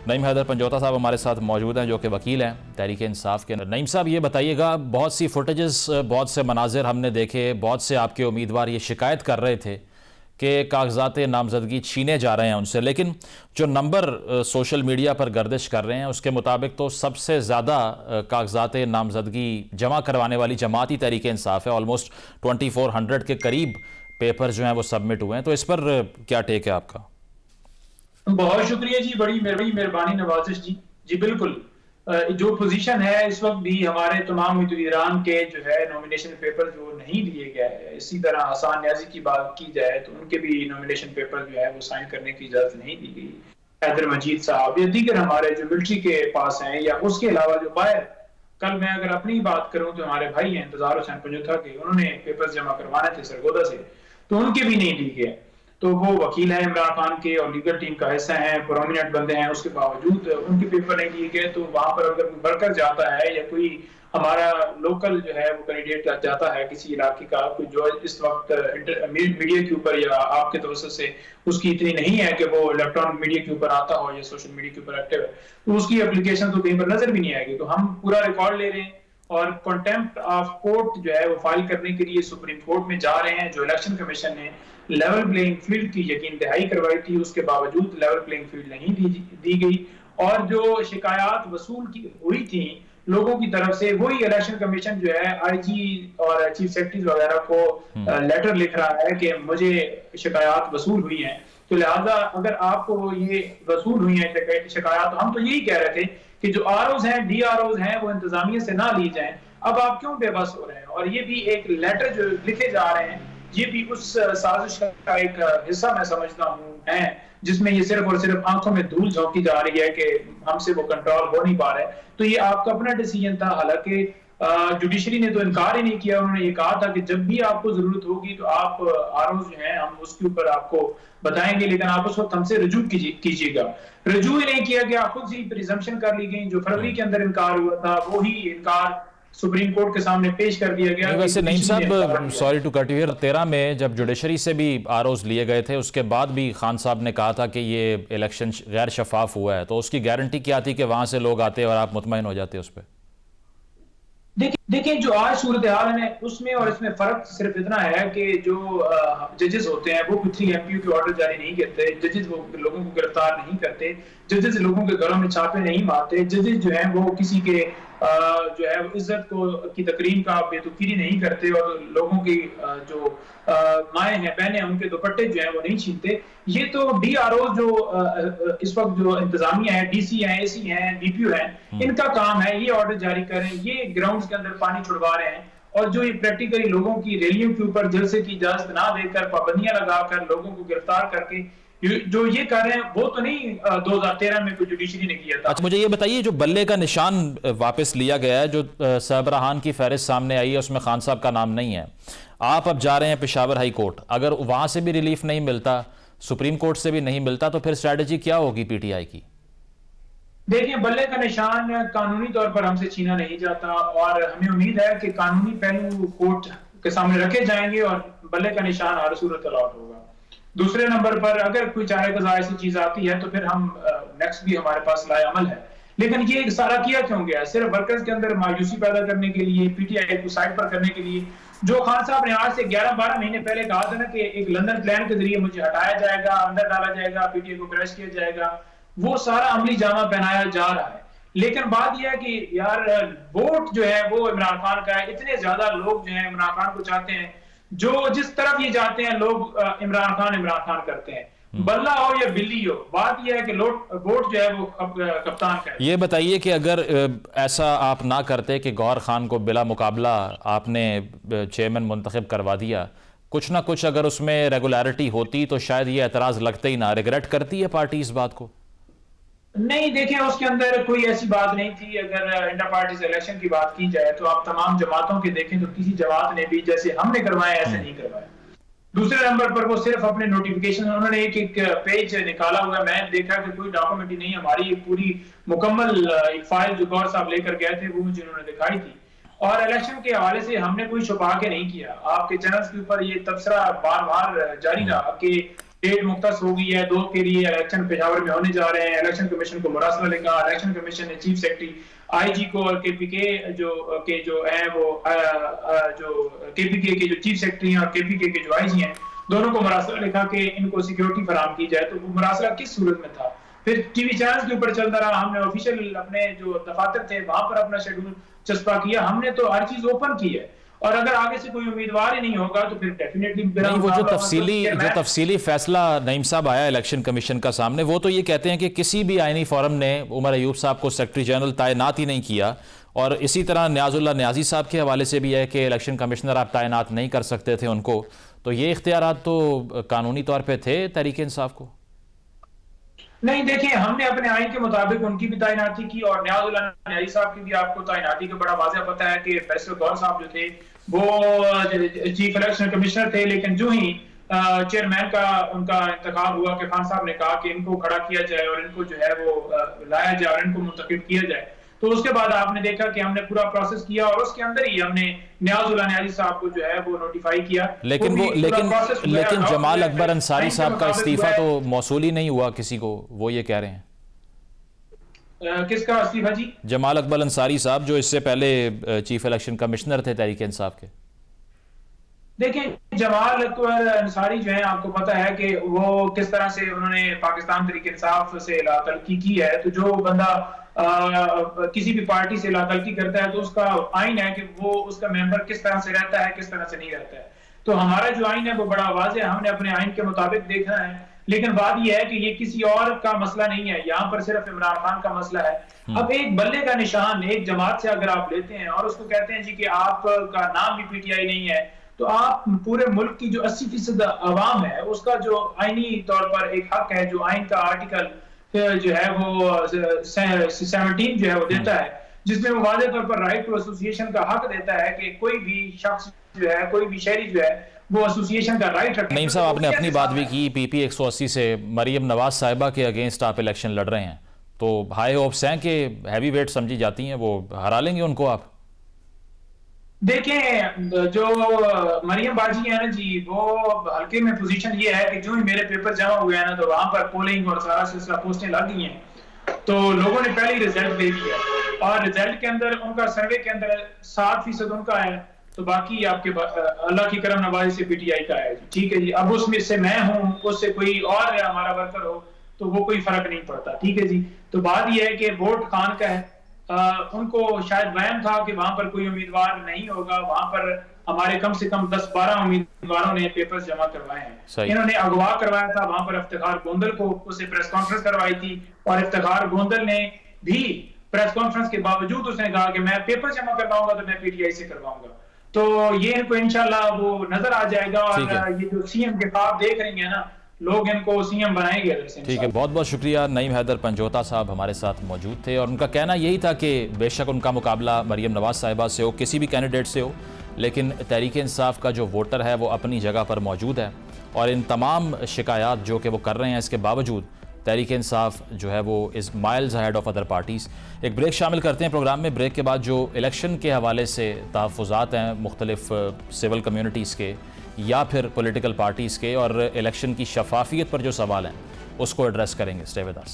नईम हैदर पंजोता साहब हमारे साथ मौजूद हैं, जो कि वकील हैं तहरीक इंसाफ के। नईम साहब, ये बताइएगा, बहुत सी फुटेजेस, बहुत से मनाजिर हमने देखे, बहुत से आपके उम्मीदवार ये शिकायत कर रहे थे कि कागजात नामजदगी छीने जा रहे हैं उनसे, लेकिन जो नंबर सोशल मीडिया पर गर्दिश कर रहे हैं उसके मुताबिक तो सबसे ज़्यादा कागजात नामजदगी जमा करवाने वाली जमात ही तहरीक इंसाफ है। ऑलमोस्ट 2400 के करीब पेपर जो हैं वो सबमिट हुए हैं, तो इस पर क्या टेक है आपका? बहुत शुक्रिया जी, बड़ी मेहरबानी नवाजिश जी। जी बिल्कुल, जो पोजीशन है इस वक्त भी हमारे तमाम उम्मीदवारों के जो है नॉमिनेशन पेपर जो नहीं दिए गए, इसी तरह हसन न्याजी की बात की जाए तो उनके भी नॉमिनेशन पेपर जो है वो साइन करने की इजाजत नहीं दी गई। हैदर मजीद साहब या दीगर हमारे जो मिलिट्री के पास हैं, या उसके अलावा जो बाहर, कल मैं अगर अपनी बात करूं तो हमारे भाई हैं इंतजार हुसैन पंजोता के, उन्होंने पेपर जमा करवाने थे सरगोदा से, तो उनके भी नहीं दिए गए। तो वो वकील है इमरान खान के और लीगल टीम का हिस्सा है, प्रोमिनेंट बंदे हैं, उसके बावजूद उनके पेपर नहीं दिए गए। तो वहां पर अगर कोई वर्कर जाता है या कोई हमारा लोकल जो है वो कैंडिडेट जाता है किसी इलाके का, कोई जो इस वक्त मीडिया के ऊपर या आपके तवज्जो से उसकी इतनी नहीं है कि वो इलेक्ट्रॉनिक मीडिया के ऊपर आता हो या सोशल मीडिया के ऊपर एक्टिव है, तो उसकी एप्लीकेशन तो कहीं पर नजर भी नहीं आएगी। तो हम पूरा रिकॉर्ड ले रहे हैं और कंटेम्प्ट ऑफ कोर्ट जो है वो फाइल करने के लिए सुप्रीम कोर्ट में जा रहे हैं। जो इलेक्शन कमीशन ने लेवल प्लेइंग फील्ड की यकीन दहाई करवाई थी, उसके बावजूद लेवल प्लेइंग फील्ड नहीं दी गई, और जो शिकायत वसूल की हुई थी लोगों की तरफ से, वही इलेक्शन कमीशन जो है आईजी और चीफ सेक्रेटरी वगैरह को लेटर लिख रहा है कि मुझे शिकायत वसूल हुई है। तो लिहाजा अगर आपको ये वसूल हुई है शिकायत, तो हम तो यही कह रहे थे कि जो आरओज हैं, डीआरओज हैं, वो इंतजामिया से ना ली जाएं। अब आप क्यों बेबस हो रहे हैं? और ये भी एक लेटर जो लिखे जा रहे हैं, ये भी उस साजिश का एक हिस्सा मैं समझता हूँ है, जिसमें ये सिर्फ और सिर्फ आंखों में धूल झोंकी जा रही है कि हमसे वो कंट्रोल हो नहीं पा रहा है। तो ये आपका अपना डिसीजन था। हालांकि जुडिशरी ने तो इनकार ही नहीं किया, उन्होंने ये कहा था कि जब भी आपको जरूरत होगी तो आप आरओ जो है हम उसके ऊपर आपको बताएंगे, लेकिन आप उस वक्त हमसे रजू कीजिएगा। रजू ही नहीं किया गया, खुद ही प्रिजम्पशन कर ली गई। जो फरवरी के अंदर इनकार हुआ था वही इनकार सुप्रीम कोर्ट के सामने पेश कर दिया गया। वैसे नईम साहब, sorry to cut you here, 13 में जब जुडिशरी से भी आरओज लिए गए थे, उसके बाद भी खान साहब ने कहा था कि ये इलेक्शन गैर शफाफ हुआ है, तो उसकी गारंटी क्या थी कि वहां से लोग आते और आप मुतमईन हो जाते उस पर? देखिए जो आज सूरत हाल है उसमें और इसमें फर्क सिर्फ इतना है कि जो जजेस होते हैं वो कुछ एमपीयू के ऑर्डर जारी नहीं करते, जजेस वो लोगों को गिरफ्तार नहीं करते, जजेस लोगों के घरों में छापे नहीं मारते, जजेस जो है वो किसी के जो है इज्जत को की तकरीम का बेतुकीरी नहीं करते, और लोगों की जो माएँ हैं, बहनें हैं, उनके दुपट्टे जो है वो नहीं छीनते। ये तो डीआरओ जो इस वक्त जो इंतजामिया है, डीसी हैं, एसी हैं, डीपीओ हैं, इनका काम है ये ऑर्डर जारी करें, ये ग्राउंड्स के अंदर पानी छुड़वा रहे हैं। और जो ये प्रैक्टिकली लोगों की रैलियों के ऊपर जलसे की इजाजत ना देकर, पाबंदियां लगाकर लोगों को गिरफ्तार करके जो ये कर रहे हैं, वो तो नहीं 2013 में कोई जुडिशरी ने किया था। अच्छा, मुझे ये बताइए, जो बल्ले का निशान वापस लिया गया है, जो सरबराहान की फहरिस्त सामने आई है, उसमें खान साहब का नाम नहीं है। आप अब जा रहे हैं पेशावर हाई कोर्ट, अगर वहां से भी रिलीफ नहीं मिलता, सुप्रीम कोर्ट से भी नहीं मिलता, तो फिर स्ट्रैटेजी क्या होगी पीटीआई की? देखिए, बल्ले का निशान कानूनी तौर पर हमसे छीना नहीं जाता, और हमें उम्मीद है कि कानूनी पहलू कोर्ट के सामने रखे जाएंगे और बल्ले का निशान हर सूरत अलॉट होगा। दूसरे नंबर पर अगर कोई चाहे कज़ा ऐसी चीज आती है तो फिर हम नेक्स्ट भी हमारे पास लाए अमल है। लेकिन ये सारा किया क्यों गया? सिर्फ वर्कर्स के अंदर मायूसी पैदा करने के लिए, पीटीआई को साइड पर करने के लिए। जो खान साहब ने आज से 11-12 महीने पहले कहा था ना कि एक लंदन प्लान के जरिए मुझे हटाया जाएगा, अंदर डाला जाएगा, पीटीआई को क्रैश किया जाएगा, वो सारा अमली जामा पहनाया जा रहा है। लेकिन बात यह है कि यार वोट जो है वो इमरान खान का है, इतने ज्यादा लोग जो है इमरान खान को चाहते हैं, जो जिस तरफ ये जाते हैं लोग इमरान खान करते हैं, बल्ला हो या बिल्ली हो। बात यह है कि वोट जो है वो कप्तान का है। ये बताइए कि अगर ऐसा आप ना करते कि गौहर खान को बिला मुकाबला आपने चेयरमैन मुंतखब करवा दिया, कुछ ना कुछ अगर उसमें रेगुलरिटी होती तो शायद ये एतराज लगते ही ना। रिग्रेट करती है पार्टी इस बात को? नहीं, देखिए उसके अंदर कोई ऐसी बात नहीं थी। अगर इंटर पार्टी इलेक्शन की बात की जाए तो आप तमाम जमातों के देखें तो किसी जमात ने भी जैसे हमने करवाया ऐसे नहीं करवाया। दूसरे नंबर पर वो सिर्फ अपने नोटिफिकेशन, उन्होंने एक पेज निकाला हुआ, मैं देखा कि कोई डॉक्यूमेंट ही नहीं, हमारी एक पूरी मुकम्मल एक फाइल जो गौर साहब लेकर गए थे वो मुझे उन्होंने दिखाई थी। और इलेक्शन के हवाले से हमने कोई छुपा के नहीं किया। आपके चैनल्स के ऊपर ये तबसरा बार बार जारी रहा कि डेट मुख्तस हो गई है, 2 के लिए इलेक्शन पेशावर में होने जा रहे हैं। इलेक्शन कमीशन को मुरासला लिखा, इलेक्शन कमीशन ने चीफ सेक्रेटरी आईजी को और केपीके जो है वो जो केपीके के जो चीफ सेक्रेटरी हैं और केपीके के जो आईजी हैं, दोनों को मुरासला लिखा कि इनको सिक्योरिटी फराहम की जाए। तो वो मुरासला किस सूरत में था? फिर टीवी चैनल के ऊपर चलता रहा, हमने ऑफिशियल अपने जो दफातर थे वहां पर अपना शेड्यूल चस्पा किया, हमने तो हर चीज ओपन की है। और अगर आगे से कोई उम्मीदवार ही नहीं होगा तो फिर डेफिनेटली नहीं, वो जो तफसीली फैसला नईम साहब आया इलेक्शन कमीशन का सामने, वो तो ये कहते हैं कि किसी भी आईनी फोरम ने उमर अयूब साहब को सेक्रेटरी जनरल तैनात ही नहीं किया। और इसी तरह न्याजुल्ला न्याजी साहब के हवाले से भी है कि इलेक्शन कमिश्नर आप तैनात नहीं कर सकते थे उनको। तो ये इख्तियारात तो कानूनी तौर पर थे तहरीक इंसाफ को? नहीं, देखिए, हमने अपने आइन के मुताबिक उनकी भी तैनाती की और न्याजुल्ला न्याजी साहब की भी आपको तैनाती का बड़ा वाज़ेह पता है कि बैरिस्टर गौहर साहब जो थे वो चीफ इलेक्शन कमिश्नर थे, लेकिन जो ही चेयरमैन का उनका इंतखाब हुआ कि खान साहब ने कहा कि इनको खड़ा किया जाए और इनको जो है वो लाया जाए और इनको मुंतखब किया जाए, तो उसके बाद आपने देखा कि हमने पूरा प्रोसेस किया और उसके अंदर ही हमने न्याजुल्ला न्याजी साहब को जो है वो नोटिफाई किया। लेकिन जमाल अकबर अंसारी साहब का इस्तीफा तो मौसूल ही नहीं हुआ किसी को, वो ये कह रहे हैं। किसका इस्तीफा जी? जमाल अकबर अंसारी साहब जो इससे पहले चीफ इलेक्शन कमिश्नर थे तहरीक इंसाफ के। देखिए, जमाल अकबर अंसारी जो है, आपको पता है कि वो किस तरह से उन्होंने पाकिस्तान तहरीक इंसाफ से लातल्की की है। तो जो बंदा किसी भी पार्टी से लातल्की करता है तो उसका आइन है कि वो उसका मेंबर किस तरह से रहता है, किस तरह से नहीं रहता है। तो हमारा जो आइन है वो बड़ा वाज़ेह है, हमने अपने आइन के मुताबिक देखना है। लेकिन बात यह है कि ये किसी और का मसला नहीं है, यहाँ पर सिर्फ इमरान खान का मसला है। अब एक बल्ले का निशान एक जमात से अगर आप लेते हैं और उसको कहते हैं जी कि आपका नाम भी पीटीआई नहीं है, तो आप पूरे मुल्क की जो 80% अवाम है उसका जो आईनी तौर पर एक हक है, जो आइन का आर्टिकल जो है वो 17 जो है वो देता है, जिसमें वो वाज़ेह तौर पर राइट टू एसोसिएशन का हक देता है कि कोई भी शख्स जो है, कोई भी शहरी जो है वो एसोसिएशन का राइट रखता है। नईम साहब, आपने अपनी बात भी की, पीपी 180 से मरियम नवाज साहिबा के अगेंस्ट आप इलेक्शन लड़ रहे हैं, तो हाई होप्स हैं कि हैवी वेट समझी जाती हैं, वो हरा लेंगे उनको आप? देखें, जो मरियम बाजी है ना जी, वो हल्के में पोजीशन ये है कि जो ही मेरे पेपर जमा हुए हैं ना, तो वहां पर पोलिंग और सारा सिलसिला पोस्टें लग गई हैं, तो लोगों ने पहले ही रिजल्ट दे दिया और रिजल्ट के अंदर उनका सर्वे के अंदर 7% उनका है, तो बाकी आपके अल्लाह की करम नवाजी से पीटीआई का है। ठीक है जी, अब उसमें से मैं हूँ, उससे कोई और हमारा वर्कर हो तो वो कोई फर्क नहीं पड़ता। ठीक है जी, तो बात यह है कि वोट खान का है। उनको शायद वहम था कि वहां पर कोई उम्मीदवार नहीं होगा, वहां पर हमारे कम से कम 10-12 उम्मीदवारों ने पेपर्स जमा करवाए हैं। इन्होंने अगवा करवाया था, वहां पर इफ्तिखार गोंदल को उससे प्रेस कॉन्फ्रेंस करवाई थी और इफ्तिखार गोंदल ने भी प्रेस कॉन्फ्रेंस के बावजूद उसने कहा कि मैं पेपर जमा करवाऊंगा तो मैं पीटीआई से करवाऊंगा। तो ये इनको इंशाल्लाह वो नजर आ जाएगा और ये जो सीएम के ख्वाब देख रही है ना, लोग इनको सीएम बनाएंगे। ठीक है, बहुत बहुत शुक्रिया। नईम हैदर पंजोता साहब हमारे साथ मौजूद थे और उनका कहना यही था कि बेशक उनका मुकाबला मरियम नवाज साहिबा से हो, किसी भी कैंडिडेट से हो, लेकिन तहरीक इंसाफ का जो वोटर है वो अपनी जगह पर मौजूद है और इन तमाम शिकायत जो कि वो कर रहे हैं, इसके बावजूद तहरीक इंसाफ जो है वो is miles ahead of other parties. एक ब्रेक शामिल करते हैं प्रोग्राम में। ब्रेक के बाद जो इलेक्शन के हवाले से तहफ़्फ़ुज़ात हैं मुख्तलिफ सिविल कम्यूनिटीज़ के या फिर पॉलिटिकल पार्टीज़ के और इलेक्शन की शफाफियत पर जो सवाल हैं उसको एड्रेस करेंगे। Stay with us.